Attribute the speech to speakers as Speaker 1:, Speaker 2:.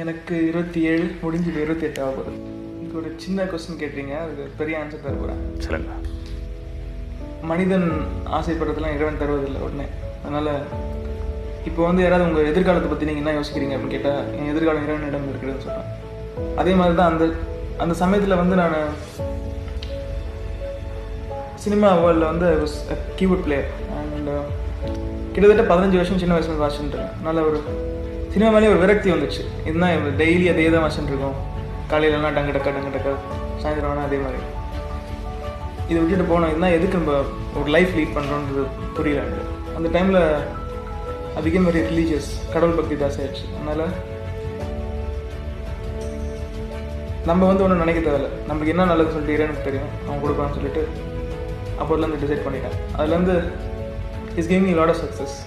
Speaker 1: எனக்கு 27 முடிஞ்சு 28 ஆகுது. எனக்கு ஒரு சின்ன கொஸ்டின் கேட்டீங்க, அதுக்கு பெரிய ஆன்சர் தர போகிறேன்.
Speaker 2: சொல்லுங்க.
Speaker 1: மனிதன் ஆசைப்படுறதுலாம் இறைவன் தருவதில்லை உடனே. அதனால் இப்போ வந்து யாராவது உங்கள் எதிர்காலத்தை பற்றி நீங்கள் என்ன யோசிக்கிறீங்க அப்படின்னு கேட்டால், என் எதிர்காலம் இறைவனிடம் இருக்குதுன்னு சொல்கிறேன். அதே மாதிரி தான் அந்த சமயத்தில் வந்து நான் சினிமா வேர்ல்டில் வந்து கீபோர்ட் பிளேயர் அண்ட் கிட்டத்தட்ட 15 வருஷம் சின்ன வயசுல வாசிச்சுட்டுருக்கேன். அதனால் ஒரு சினிமா மேலே ஒரு விரக்தி வந்துச்சு. இதுதான் டெய்லி அதே தான் வாசிச்சுட்டுருக்கோம். காலையிலலாம் டங்கு டக்கா, சாயந்தரம் வேணால் அதே மாதிரி. இதை விட்டுட்டு போனோம். இதுதான் எதுக்கு நம்ம ஒரு லைஃப் லீட் பண்ணுறோன்றது புரியல எனக்கு. அந்த டைமில் அதிகம் வெரி ரிலீஜியஸ், கடவுள் பக்தி ஜாஸ்தி ஆயிடுச்சு. அதனால் நம்ம வந்து ஒன்றும் நினைக்க தேவையில்லை. நம்மளுக்கு என்ன நல்லது சொல்லிட்டு எனக்கு தெரியும், அவன் கொடுப்பான்னு சொல்லிட்டு அப்போதுலேருந்து டிசைட் பண்ணிட்டேன். அதுலேருந்து is giving me lot of success.